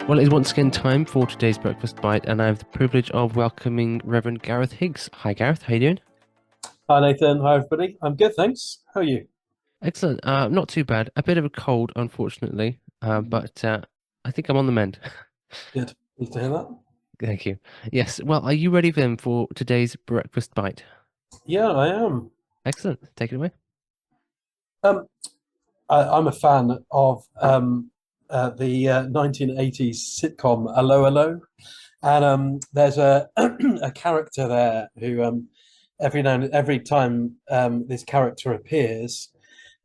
Well, it is once again time for today's breakfast bite, and I have the privilege of welcoming Reverend Gareth Higgs. Hi, Gareth. How you doing? Hi Nathan, hi everybody. I'm good, thanks. How are you? Excellent. Not too bad. A bit of a cold, unfortunately, but I think I'm on the mend. Good. Pleased to hear that. Thank you. Yes. Well, are you ready then for today's breakfast bite? Yeah, I am. Excellent. Take it away. Um, I'm a fan of the 1980s sitcom Hello Hello, and there's a a character there who every time this character appears,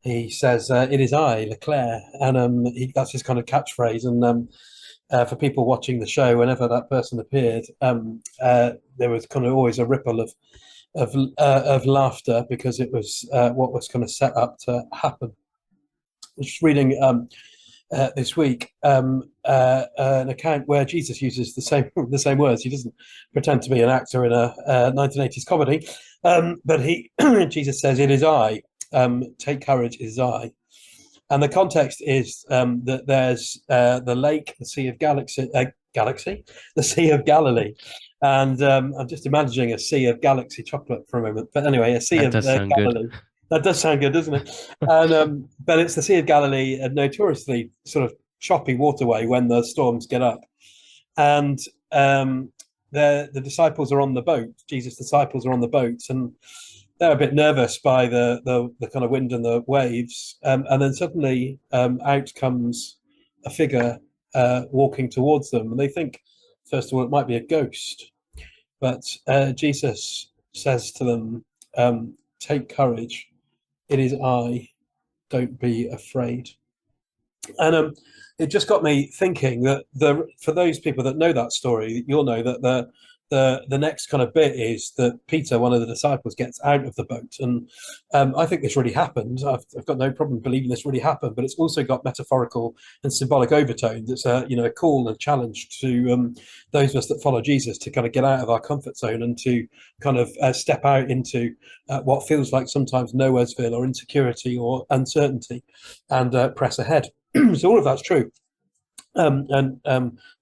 he says, "It is I, Leclerc," and that's his kind of catchphrase. And for people watching the show, whenever that person appeared, there was kind of always a ripple of laughter because it was what was kind of set up to happen. I was just reading this week an account where Jesus uses the same words. He doesn't pretend to be an actor in a 1980s comedy, but he Jesus says, "It is I. Take courage. It is I." And the context is that there's the lake, the Sea of the Sea of Galilee. And I'm just imagining a sea of galaxy chocolate for a moment. But anyway, a sea That of does sound good. Galilee. That does sound good, doesn't it? And but it's the Sea of Galilee, a notoriously sort of choppy waterway when the storms get up. And the disciples are on the boat. Jesus' disciples are on the boat, and they're a bit nervous by the kind of wind and the waves. And then suddenly out comes a figure walking towards them. And they think, first of all, it might be a ghost. But Jesus says to them, take courage. It is I. Don't be afraid. And it just got me thinking that for those people that know that story, you'll know that the next kind of bit is that Peter, one of the disciples, gets out of the boat, and I think this really happened. I've got no problem believing this really happened, but it's also got metaphorical and symbolic overtones. It's a call and a challenge to those of us that follow Jesus to kind of get out of our comfort zone and to kind of step out into what feels like sometimes nowheresville or insecurity or uncertainty, and press ahead. So all of that's true, and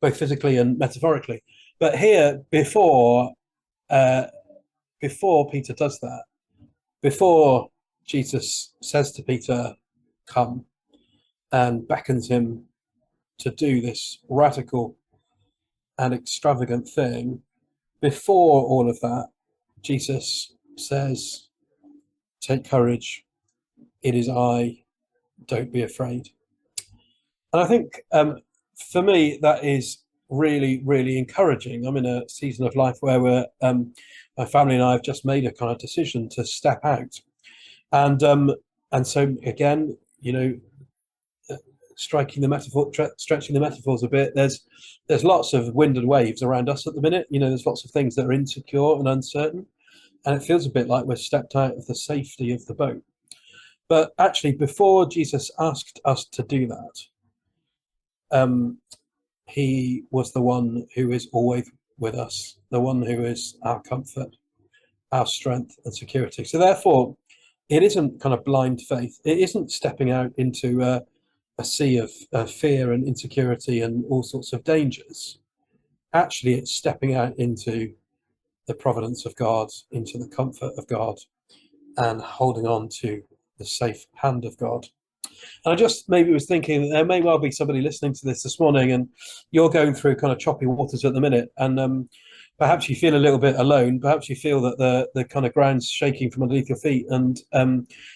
both physically and metaphorically. But here, uh, before Peter does that, before Jesus says to Peter, "Come," and beckons him to do this radical and extravagant thing, before all of that, Jesus says, "Take courage. It is I. Don't be afraid." And I think for me, that is really, really encouraging. I'm in a season of life where my family and I have just made a kind of decision to step out, and so again, striking the metaphor, stretching the metaphors a bit. There's lots of wind and waves around us at the minute. There's lots of things that are insecure and uncertain, and it feels a bit like we're stepped out of the safety of the boat. But actually, before Jesus asked us to do that, um, he was the one who is always with us, the one who is our comfort, our strength and security. So therefore, it isn't kind of blind faith. It isn't stepping out into a sea of fear and insecurity and all sorts of dangers. Actually, it's stepping out into the providence of God, into the comfort of God, and holding on to the safe hand of God. And I just maybe was thinking that there may well be somebody listening to this morning, and you're going through kind of choppy waters at the minute, and perhaps you feel a little bit alone. Perhaps you feel that the kind of ground's shaking from underneath your feet, and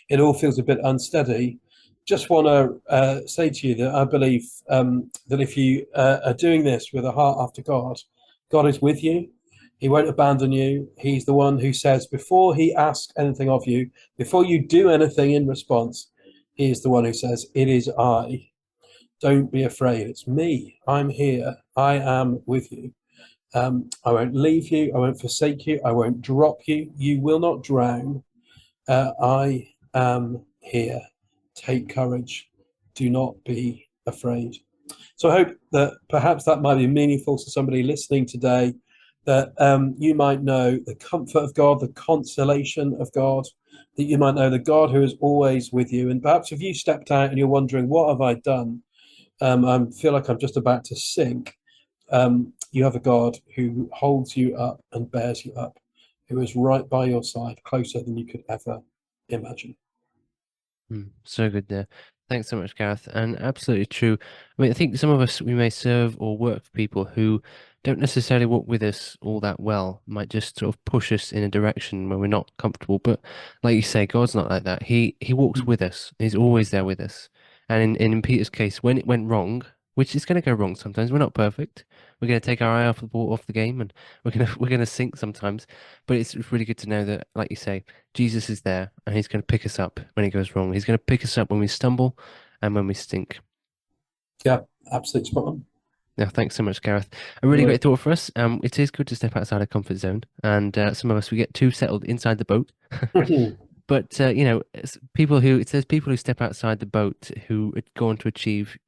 it all feels a bit unsteady. Just want to say to you that I believe that if you are doing this with a heart after God, God is with you. He won't abandon you. He's the one who says, before he asks anything of you, before you do anything in response, he is the one who says, "It is I. Don't be afraid. It's me. I'm here. I am with you. I won't leave you. I won't forsake you. I won't drop you. You will not drown. I am here. Take courage. Do not be afraid." So I hope that perhaps that might be meaningful to somebody listening today, that you might know the comfort of God, the consolation of God, that you might know the God who is always with you. And perhaps if you stepped out and you're wondering, what have I done? I feel like I'm just about to sink. You have a God who holds you up and bears you up, who is right by your side, closer than you could ever imagine. So good there. Thanks so much, Gareth. And absolutely true. I mean, I think some of us, we may serve or work for people who don't necessarily walk with us all that well, might just sort of push us in a direction where we're not comfortable. But like you say, God's not like that. He walks with us. He's always there with us. And in Peter's case, when it went wrong, which is going to go wrong sometimes, we're not perfect. We're going to take our eye off the ball, off the game, and we're gonna sink sometimes. But it's really good to know that, like you say, Jesus is there and he's going to pick us up when it goes wrong. He's going to pick us up when we stumble and when we stink. Yeah, absolutely spot on. Now, thanks so much, Gareth. A really Right. great thought for us. It is good to step outside our comfort zone, and some of us we get too settled inside the boat. But people who it says people who step outside the boat who go on to achieve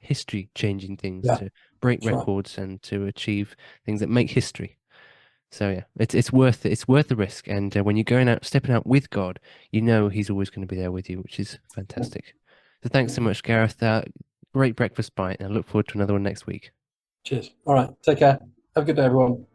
history-changing things, Yeah, to break that's right. records and to achieve things that make history. So yeah, it's worth it. It's worth the risk. And when you're going out, stepping out with God, you know He's always going to be there with you, which is fantastic. So thanks so much, Gareth. Great breakfast bite, and I look forward to another one next week. Cheers. All right. Take care. Have a good day, everyone.